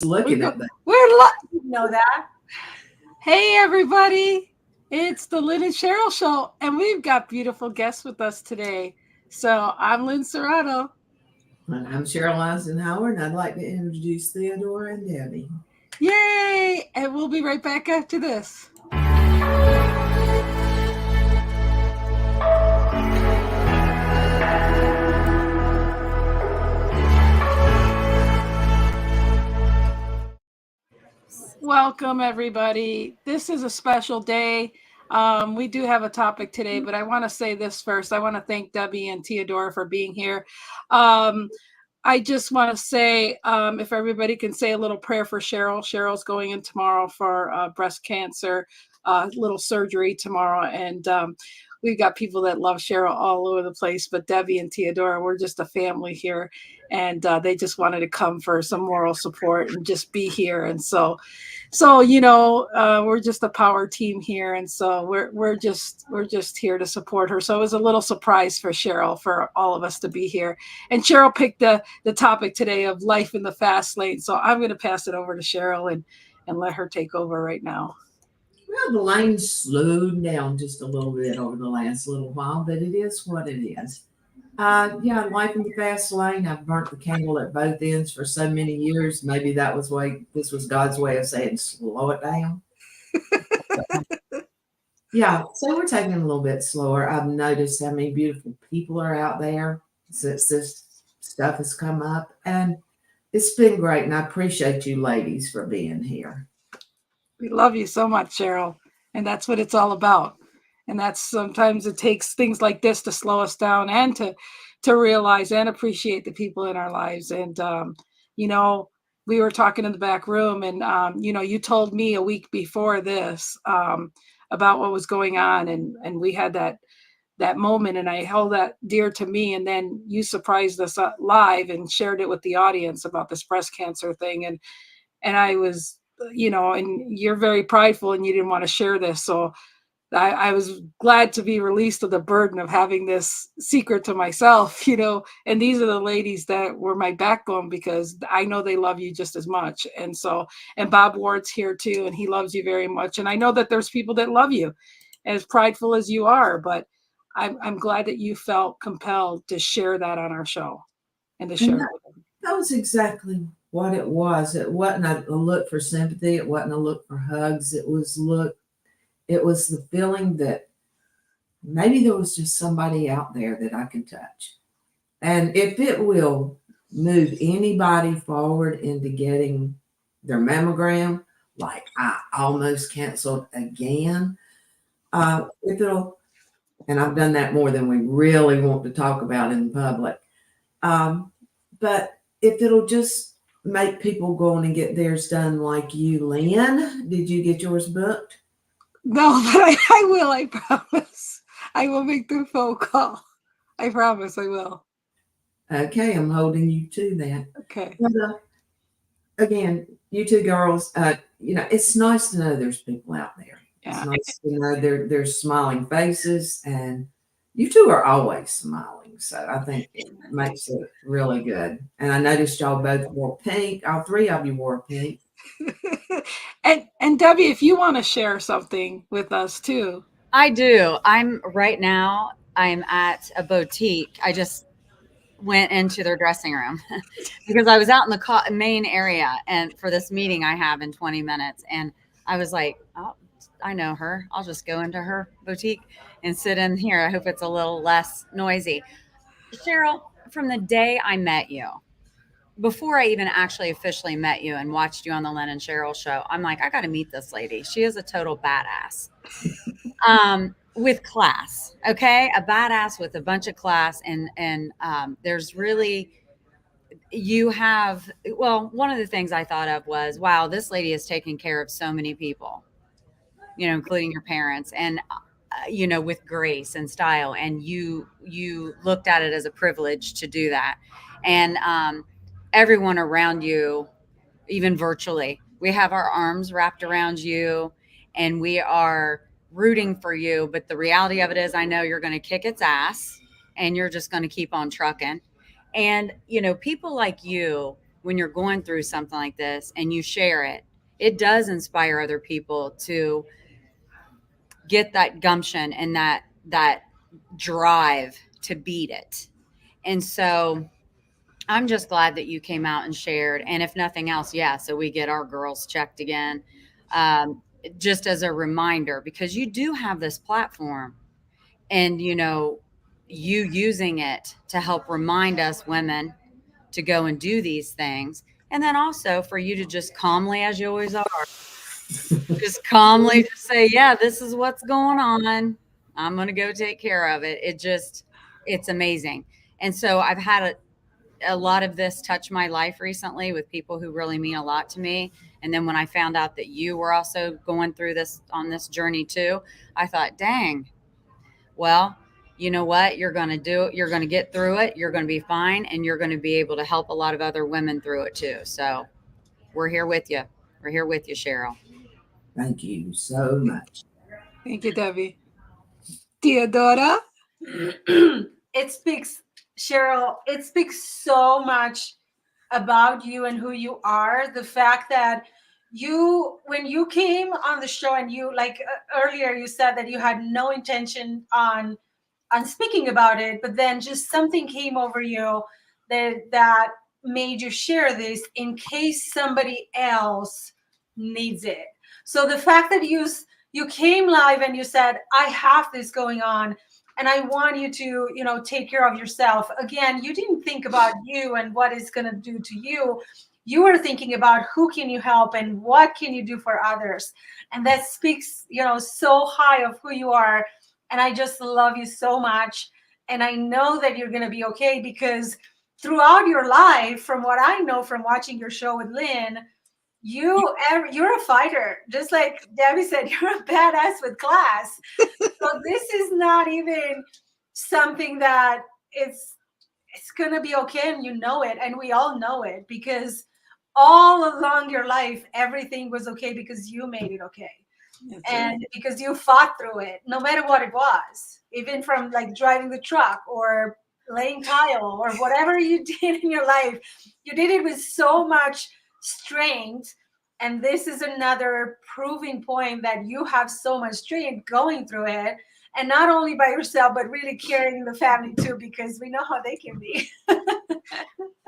Looking at that. You know that. Hey, everybody. It's the Lynn and Sheryl show, and we've got beautiful guests with us today. So I'm Lynn Serrano. I'm Sheryl Isenhour, and I'd like to introduce Theodora and Debbie. Yay! And we'll be right back after this. Welcome, everybody. This is a special day. We do have a topic today, but I want to say this first. I want to thank Debbie and Theodora for being here. I just want to say, if everybody can say a little prayer for Sheryl. Sheryl's going in tomorrow for breast cancer, little surgery tomorrow. And we've got people that love Sheryl all over the place. But Debbie and Theodora, we're just a family here. And they just wanted to come for some moral support and just be here. And so we're just a power team here, and so we're just here to support her. So it was a little surprise for Sheryl, for all of us to be here. And Sheryl picked the topic today of life in the fast lane. So I'm going to pass it over to Sheryl and let her take over right now. Well, the lane slowed down just a little bit over the last little while, but it is what it is. Life in the fast lane. I've burnt the candle at both ends for so many years. Maybe this was God's way of saying slow it down. So we're taking it a little bit slower. I've noticed how many beautiful people are out there since this stuff has come up, and it's been great. And I appreciate you ladies for being here. We love you so much, Sheryl, and that's what it's all about. And that's sometimes it takes things like this to slow us down and to realize and appreciate the people in our lives. And we were talking in the back room, and you told me a week before this about what was going on, and we had that moment, and I held that dear to me. And then you surprised us live and shared it with the audience about this breast cancer thing, and I was, and you're very prideful, and you didn't want to share this, so I was glad to be released of the burden of having this secret to myself, and these are the ladies that were my backbone, because I know they love you just as much. And Bob Ward's here too, and he loves you very much. And I know that there's people that love you as prideful as you are, but I'm glad that you felt compelled to share that on our show and to share it with them. That was exactly what it was. It wasn't a look for sympathy. It wasn't a look for hugs. It was the feeling that maybe there was just somebody out there that I could touch. And if it will move anybody forward into getting their mammogram, like I almost canceled again, if it'll, and I've done that more than we really want to talk about in public, but if it'll just make people go on and get theirs done like you, Lynn, did you get yours booked? No, but I will. I promise. I will make the phone call. I promise I will. Okay, I'm holding you to that. Okay. But, again, you two girls, it's nice to know there's people out there. Yeah. It's nice to know there's smiling faces, and you two are always smiling. So I think it makes it really good. And I noticed y'all both wore pink. All three of you wore pink. and Debbie, if you want to share something with us too. I do. I'm at a boutique. I just went into their dressing room because I was out in the main area and for this meeting I have in 20 minutes. And I was like, oh, I know her. I'll just go into her boutique and sit in here. I hope it's a little less noisy. Sheryl, from the day I met you, before I even actually officially met you and watched you on the Lynn and Sheryl show, I'm like, I got to meet this lady. She is a total badass. With class, okay? A badass with a bunch of class. And there's really, one of the things I thought of was, wow, this lady is taking care of so many people, including your parents, and, with grace and style. And you looked at it as a privilege to do that. And, everyone around you, even virtually, we have our arms wrapped around you and we are rooting for you. But the reality of it is, I know you're going to kick its ass and you're just going to keep on trucking. And, people like you, when you're going through something like this and you share it, it does inspire other people to get that gumption and that drive to beat it. And so I'm just glad that you came out and shared. And if nothing else, yeah, so we get our girls checked again, just as a reminder, because you do have this platform, and you using it to help remind us women to go and do these things. And then also for you to just calmly, as you always are, just calmly just say, yeah, this is what's going on. I'm going to go take care of it. It's amazing. And so I've had a lot of this touch my life recently with people who really mean a lot to me. And then when I found out that you were also going through this on this journey too, I thought, dang, well, you know what? You're going to do it. You're going to get through it. You're going to be fine. And you're going to be able to help a lot of other women through it too. So we're here with you. We're here with you, Sheryl. Thank you so much. Thank you, Debbie. Theodora? It speaks, Sheryl, it speaks so much about you and who you are. The fact that when you came on the show, and you, like earlier, you said that you had no intention on speaking about it, but then just something came over you that made you share this in case somebody else needs it. So the fact that you came live and you said, I have this going on and I want you to, take care of yourself. Again, you didn't think about you and what it's going to do to you. You were thinking about who can you help and what can you do for others. And that speaks, so high of who you are. And I just love you so much. And I know that you're going to be okay, because throughout your life, from what I know from watching your show with Lynn, you're a fighter. Just like Debbie said, you're a badass with class. So this is not even something that it's going to be okay, and you know it, and we all know it, because all along your life, everything was okay because you made it okay. That's and right. Because you fought through it, no matter what it was, even from like driving the truck or laying tile or whatever you did in your life, you did it with so much strength. And this is another proving point that you have so much strength going through it. And not only by yourself, but really carrying the family too, because we know how they can be.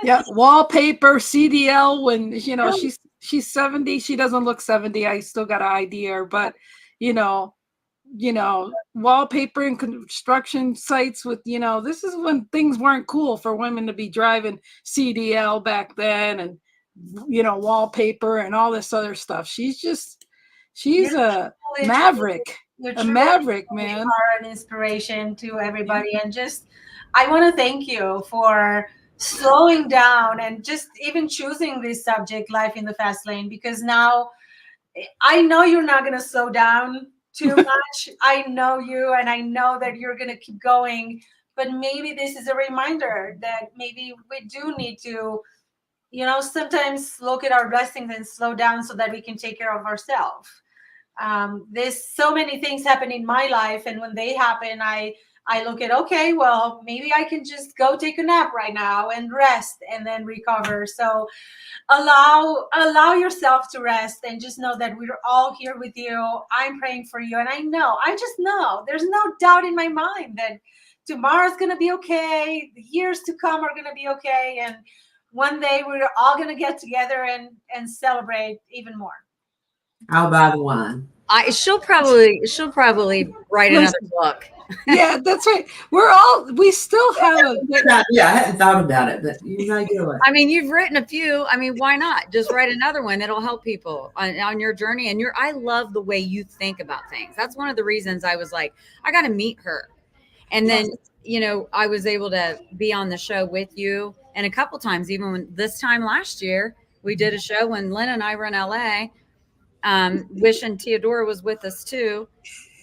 Yeah, wallpaper, CDL. When she's 70, she doesn't look 70. I still got to ID her, but wallpaper and construction sites with this is when things weren't cool for women to be driving CDL back then, and wallpaper and all this other stuff. She's a maverick. A maverick, man. You are an inspiration to everybody. Yeah. And just, I want to thank you for slowing down and just even choosing this subject, life in the fast lane, because now I know you're not going to slow down too much. I know you, and I know that you're going to keep going, but maybe this is a reminder that maybe we do need to, sometimes look at our blessings and slow down so that we can take care of ourselves. There's so many things happen in my life, and when they happen, I look at, okay, well, maybe I can just go take a nap right now and rest and then recover. So allow yourself to rest, and just know that we're all here with you. I'm praying for you, and I just know there's no doubt in my mind that tomorrow's going to be okay. The years to come are going to be okay. And one day we're all going to get together and celebrate even more. I'll buy the wine. She'll probably write another book. Yeah, that's right. We still have I hadn't thought about it, but you may do it. I mean, you've written a few. I mean, why not just write another one that'll help people on your journey? And I love the way you think about things. That's one of the reasons I was like, I got to meet her. And then, I was able to be on the show with you. And a couple times, even when this time last year, we did a show when Lynn and I were in LA. Wishing Theodora was with us too.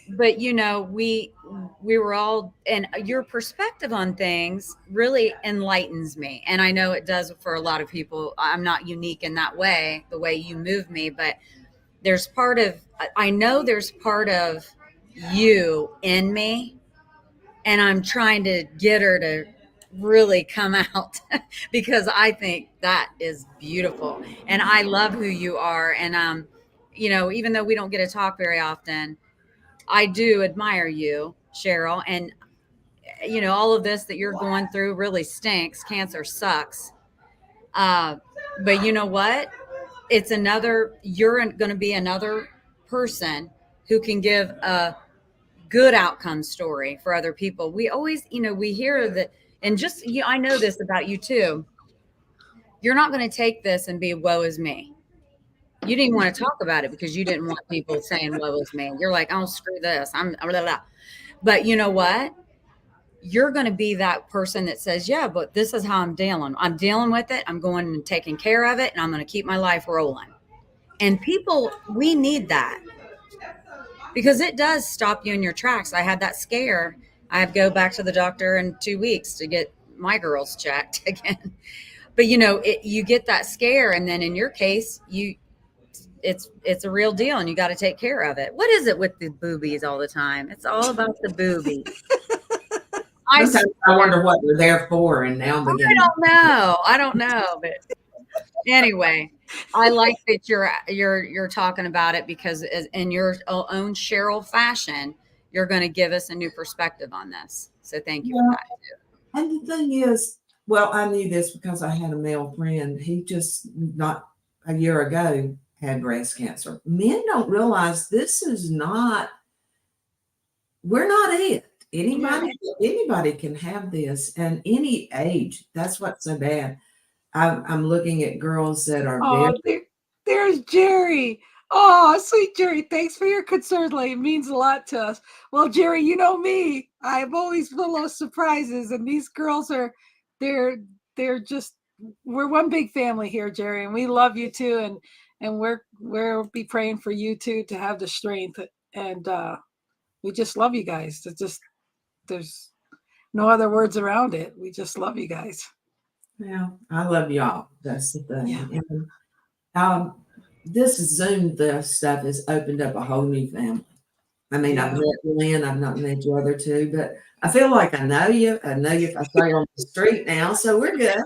But, we were all, and your perspective on things really enlightens me. And I know it does for a lot of people. I'm not unique in that way, the way you move me, but I know there's part of you in me, and I'm trying to get her to really come out because I think that is beautiful. And I love who you are. And, even though we don't get to talk very often, I do admire you, Sheryl. And, all of this that you're going through really stinks. Cancer sucks. But you know what? You're going to be another person who can give a good outcome story for other people. We always, we hear that, and I know this about you too. You're not going to take this and be woe is me. You didn't want to talk about it because you didn't want people saying woe is me. You're like, oh, screw this. I'm blah, blah. But you know what? You're going to be that person that says, yeah, but this is how I'm dealing. I'm dealing with it. I'm going and taking care of it, and I'm going to keep my life rolling. And people, we need that because it does stop you in your tracks. I had that scare. I have to go back to the doctor in 2 weeks to get my girls checked again. But you get that scare, and then in your case, it's a real deal, and you got to take care of it. What is it with the boobies all the time? It's all about the boobies. Sometimes I wonder what they're there for, and now I don't know, but anyway, I like that you're talking about it because in your own Sheryl fashion, you're going to give us a new perspective on this. So thank you for that too. And the thing is, well, I knew this because I had a male friend. He just not a year ago had breast cancer. Men don't realize this is not. We're not it. Anybody can have this, and any age. That's what's so bad. I'm looking at girls that are there's Jerry. Oh, sweet Jerry. Thanks for your concern, Lane. It means a lot to us. Well, Jerry, you know me. I'm always full of surprises, and these girls they're just, we're one big family here, Jerry, and we love you too, and we'll be praying for you too to have the strength, and we just love you guys. There's no other words around it. We just love you guys. Yeah, I love y'all. That's the thing. Yeah. And, this Zoom stuff has opened up a whole new family. I mean, I've met Lynn, I've not met you other two, but I feel like I know you. I know you if I saw you on the street now, so we're good.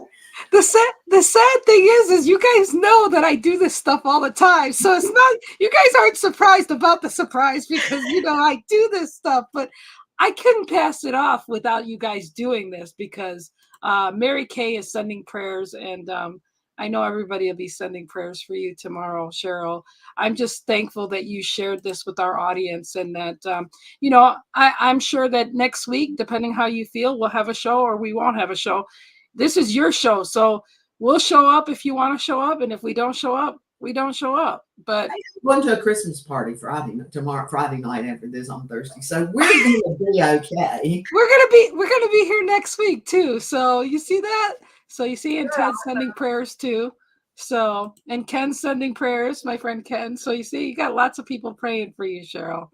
The sad thing is you guys know that I do this stuff all the time. So it's not, you guys aren't surprised about the surprise because, I do this stuff, but I couldn't pass it off without you guys doing this because Mary Kay is sending prayers, and I know everybody will be sending prayers for you tomorrow, Sheryl. I'm just thankful that you shared this with our audience, and that, I'm sure that next week, depending how you feel, we'll have a show or we won't have a show. This is your show, so we'll show up if you want to show up, and if we don't show up, we don't show up. But I'm going to a Christmas party Friday night after this on Thursday, so we're going to be okay. We're gonna be here next week too. So you see that? So you see, and Ted's sending prayers too. So, and Ken's sending prayers, my friend Ken. So you see, you got lots of people praying for you, Sheryl.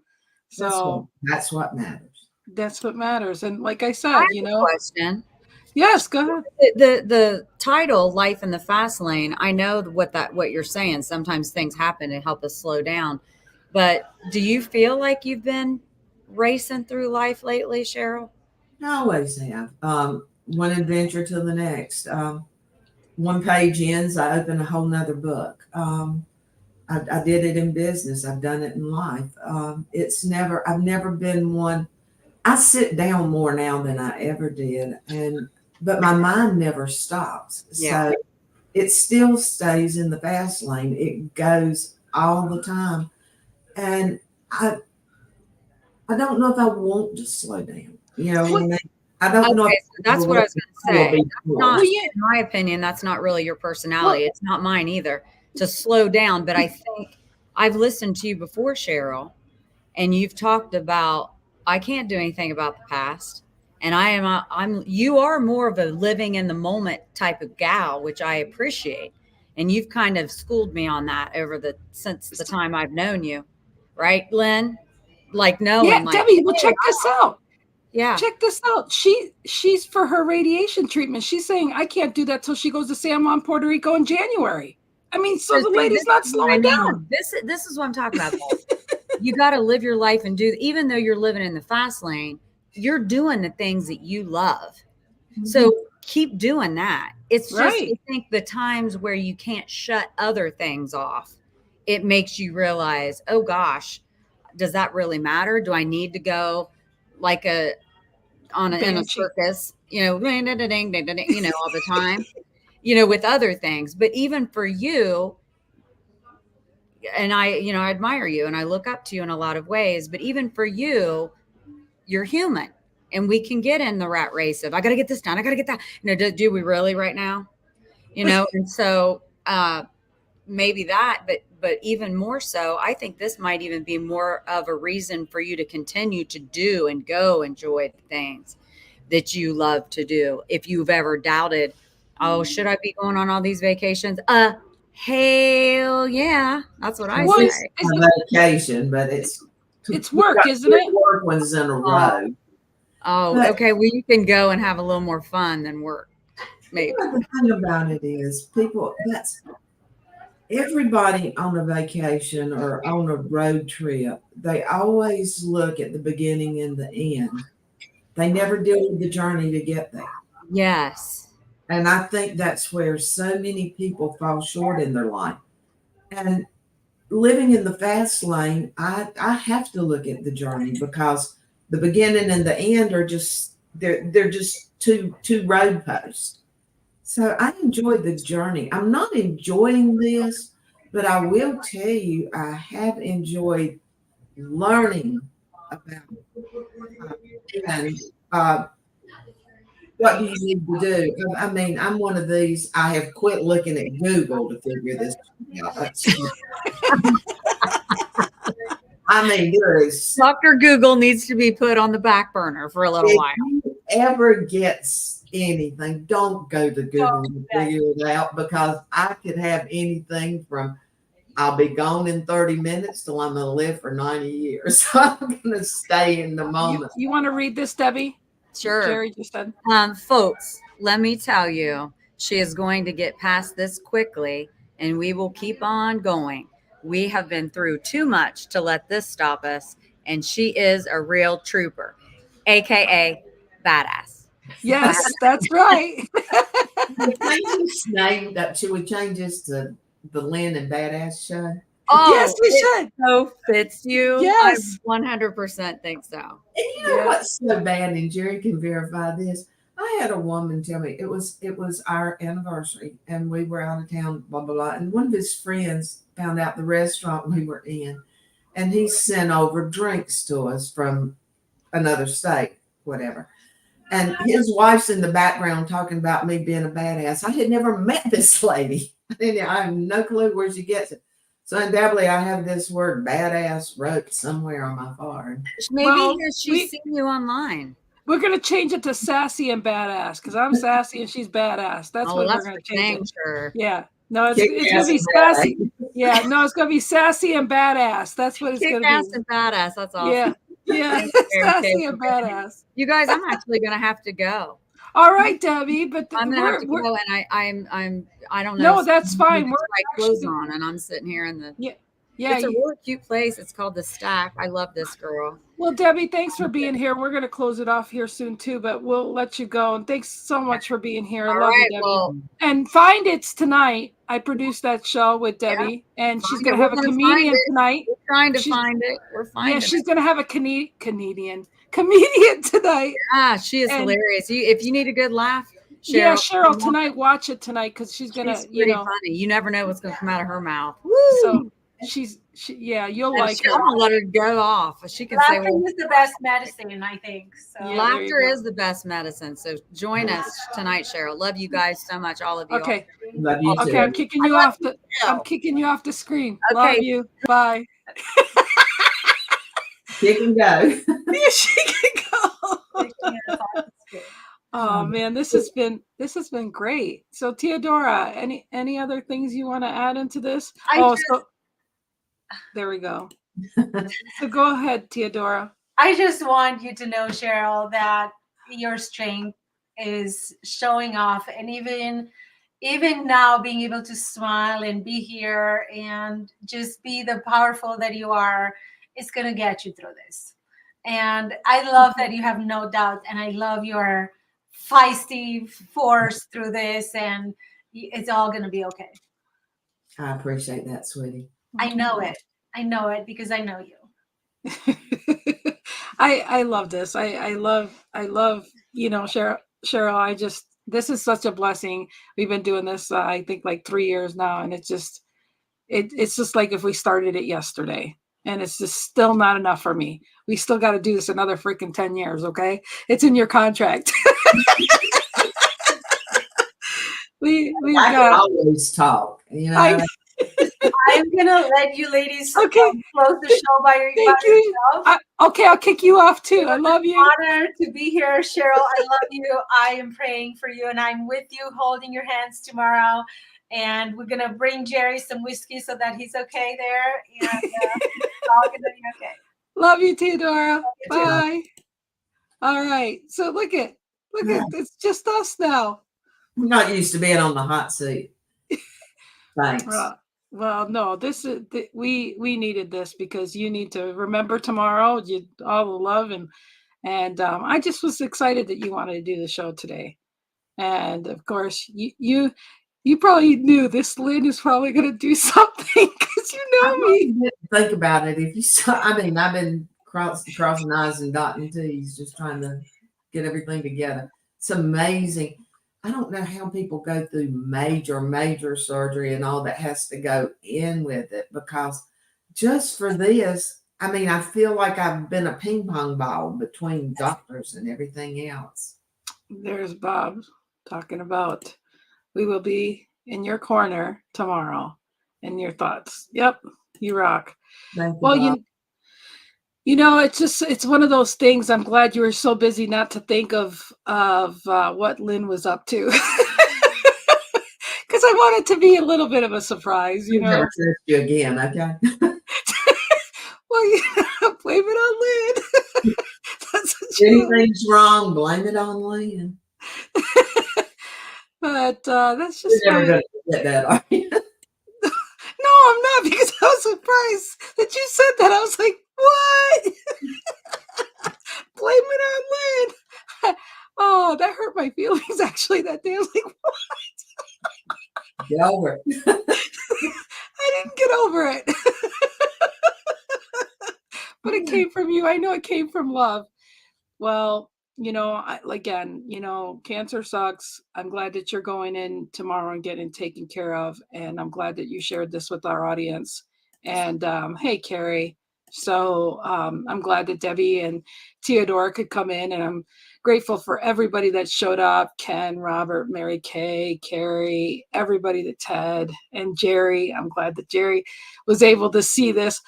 So that's what matters. That's what matters. And like I said, Question. Yes, go ahead. The title, Life in the Fast Lane, I know what you're saying. Sometimes things happen and help us slow down. But do you feel like you've been racing through life lately, Sheryl? I always have. One adventure to the next. One page ends, I open a whole nother book. I did it in business. I've done it in life. I've never been one. I sit down more now than I ever did. But my mind never stops. Yeah. So it still stays in the fast lane. It goes all the time. And I don't know if I want to slow down. I don't know. That's what I was going to say. In my opinion, that's not really your personality. It's not mine either to slow down. But I think I've listened to you before, Sheryl, and you've talked about, I can't do anything about the past. And you are more of a living in the moment type of gal, which I appreciate. And you've kind of schooled me on that since the time I've known you. Right, Lynn? Like knowing. Yeah, Debbie, well, check this out. Yeah. Check this out. She's for her radiation treatment. She's saying, I can't do that till she goes to San Juan, Puerto Rico in January. I mean, so the lady's not slowing down. This is what I'm talking about. You got to live your life and even though you're living in the fast lane, you're doing the things that you love. So keep doing that. It's just, Right. I think the times where you can't shut other things off, it makes you realize, oh gosh, does that really matter? Do I need to go like in a Banshee. circus, ding, ding, ding, ding, ding, ding, all the time, with other things. But even for you, and I admire you and I look up to you in a lot of ways, but even for you, you're human and we can get in the rat race of, I got to get this done. I got to get that, do we really right now? And so, maybe that, but even more so, I think this might even be more of a reason for you to continue to do and go enjoy the things that you love to do. If you've ever doubted, oh, should I be going on all these vacations? Hell yeah. That's what I Well, Well, say. it's a vacation, but it's work, isn't it? Work ones in a row. Oh, But- okay. Well, you can go and have a little more fun than work. Maybe. The thing about it is, that's everybody on a vacation or on a road trip. They always look at the beginning and the end. They never deal with the journey to get there. Yes. And I think that's where so many people fall short in their life. And living in the fast lane, I have to look at the journey because the beginning and the end are just they're just two road posts. So I enjoyed the journey. I'm not enjoying this, but I will tell you I have enjoyed learning about and what do you need to do? I mean, I'm one of these. I have quit looking at Google to figure this out. I mean, there is. Dr. Google needs to be put on the back burner for a little while. If you ever gets anything, don't go to Google to figure it out because I could have anything from I'll be gone in 30 minutes till I'm going to live for 90 years. So I'm going to stay in the moment. You want to read this, Debbie? Sure. Jerry just said. Folks, let me tell you, she is going to get past this quickly and we will keep on going. We have been through too much to let this stop us. And she is a real trooper, AKA badass. Yes, that's right. Should we change this to the Lynn and Badass show? Oh, Yes, we should. So fits you. Yes. I 100% think so. And you know what's so bad, and Jerry can verify this. I had a woman tell me it was our anniversary, and we were out of town, blah blah blah. And one of his friends found out the restaurant we were in, and he sent over drinks to us from another state, whatever. And his wife's in the background talking about me being a badass. I had never met this lady. I have no clue where she gets it. So undoubtedly, I have this word "badass" wrote somewhere on my forehead. Maybe she's seen you online. We're going to change it to sassy and badass because I'm sassy and she's badass. That's what we're going to change it. Sure. Yeah. No, it's going to be sassy. Yeah. No, it's going to be sassy and badass. That's what it's going to be. Kick-ass and badass. That's awesome. Yeah. Yeah. Sassy and badass. You guys, I'm actually going to have to go. All right, Debbie, but I'm going to have to go, and I don't know. No, that's fine. We're my clothes on, and I'm sitting here in the. Yeah. It's a really cute place. It's called the Stack. I love this girl. Well, Debbie, thanks for being here. We're going to close it off here soon too, but we'll let you go. And thanks so much for being here. I love you, Debbie. Well, and Find It's tonight. I produced that show with Debbie, and she's going to have a comedian tonight. We're trying to find it. We're finding it. Yeah, she's going to have a comedian tonight. Ah, she is hilarious. If you need a good laugh, Sheryl, tonight, watch it tonight because she's going to, funny. You never know what's going to come out of her mouth. Woo! So you'll like her. I'm gonna let her go off. She can laughter say, is the best medicine, I think. So laughter is the best medicine. So join us tonight, Sheryl. Love you guys so much, all of you. Okay. Love you too. Okay, I'm kicking you off the screen. Okay. Love you. Bye. She can go. Yeah, she can go. Oh man, this has been great. So Teodora, any other things you want to add into this? There we go. So go ahead, Teodora. I just want you to know, Sheryl, that your strength is showing off, and even now being able to smile and be here and just be the powerful that you are, is going to get you through this. And I love that you have no doubt, and I love your feisty force through this, and it's all going to be okay. I appreciate that, sweetie. I know it. I know it because I know you. I love this. I love, Cheryl, this is such a blessing. We've been doing this, I think like 3 years now. And it's just like if we started it yesterday, and it's just still not enough for me. We still got to do this another freaking 10 years. Okay. It's in your contract. we I can got, always talk, you know. I'm going to let you ladies Okay. close the show by Thank you. yourself. Okay. I'll kick you off too. I love you. Honor to be here, Sheryl. I love you. I am praying for you, and I'm with you, holding your hands tomorrow. And we're gonna bring Jerry some whiskey so that he's okay there, and it's all gonna be okay. Love you too, Dora. You too. Bye. All right. So look at it's just us now. I'm not used to being on the hot seat. Thanks. Well, no, this is we needed this because you need to remember tomorrow. You all the love and I just was excited that you wanted to do the show today, and of course you probably knew this Lynn is probably going to do something because you know me. Think about it. If you saw, I mean, I've been crossing I's and dotting T's, just trying to get everything together. It's amazing. I don't know how people go through major surgery and all that has to go in with it, because just for this, I mean, I feel like I've been a ping pong ball between doctors and everything else. There's Bob talking about we will be in your corner tomorrow and your thoughts. Yep, you rock. Thank you, Well, Bob. it's one of those things. I'm glad you were so busy not to think of what Lynn was up to. Because I want it to be a little bit of a surprise, you know. Never trust you again, okay? Well, blame it on Lynn. That's what you Anything's wrong, blame it on Lynn. But that's just You're never going to forget that, are you? No, I'm not, because I was surprised that you said that. I was like, what? Blame it on Lynn. Oh, that hurt my feelings actually that day. I was like, what? Get over it. I didn't get over it. But it came from you. I know it came from love. Well, again, cancer sucks. I'm glad that you're going in tomorrow and getting taken care of. And I'm glad that you shared this with our audience. And hey, Carrie. So I'm glad that Debbie and Theodora could come in, and I'm grateful for everybody that showed up. Ken, Robert, Mary Kay, Carrie, everybody, that Ted and Jerry. I'm glad that Jerry was able to see this.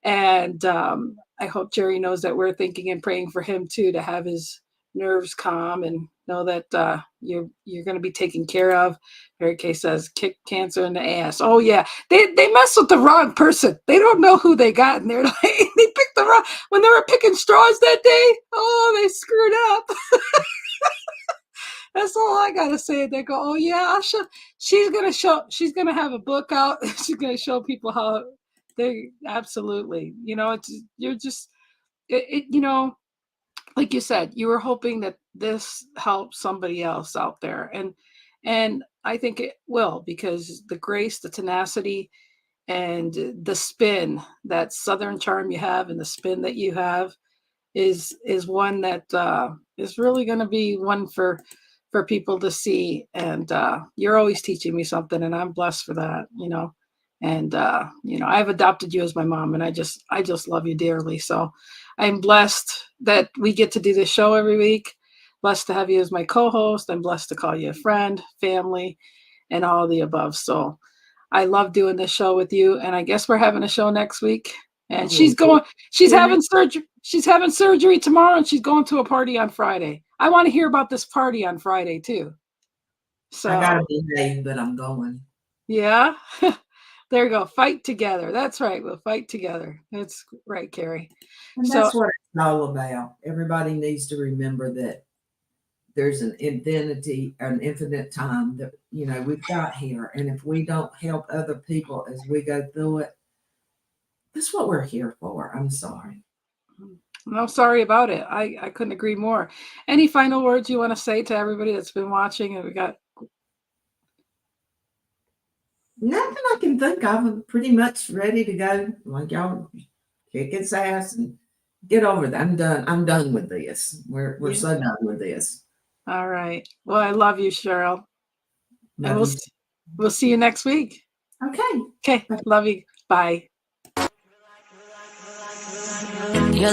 And I hope Jerry knows that we're thinking and praying for him too, to have his nerves calm and know that you're going to be taken care of. Mary Kay says, kick cancer in the ass. Oh yeah, they mess with the wrong person. They don't know who they got in there. They picked the wrong, when they were picking straws that day. Oh, they screwed up. That's all I gotta say. They go, oh yeah, she's gonna have a book out. She's gonna show people how they absolutely, you're just like you said, you were hoping that this helps somebody else out there. And I think it will, because the grace, the tenacity, and the spin, that Southern charm you have, and the spin that you have is one that is really going to be one for people to see. And you're always teaching me something, and I'm blessed for that, and I've adopted you as my mom, and I just love you dearly. So I'm blessed that we get to do this show every week. Blessed to have you as my co-host. I'm blessed to call you a friend, family, and all the above. So I love doing this show with you. And I guess we're having a show next week. And she's having surgery. She's having surgery tomorrow, and she's going to a party on Friday. I want to hear about this party on Friday too. So I gotta behave, but I'm going. Yeah. There you go. Fight together. That's right. We'll fight together. That's right, Carrie. And that's what it's all about. Everybody needs to remember that there's an infinite time that, we've got here. And if we don't help other people as we go through it, that's what we're here for. I'm sorry. No, sorry about it. I couldn't agree more. Any final words you want to say to everybody that's been watching? And we got Nothing I can think of. I'm pretty much ready to go. Like y'all kick its ass and get over that. I'm done. I'm done with this. We're Yeah. so done with this. all right. Well, I love you, Sheryl. And Love you. we'll see you next week. Okay. Okay. Love you. Bye. You're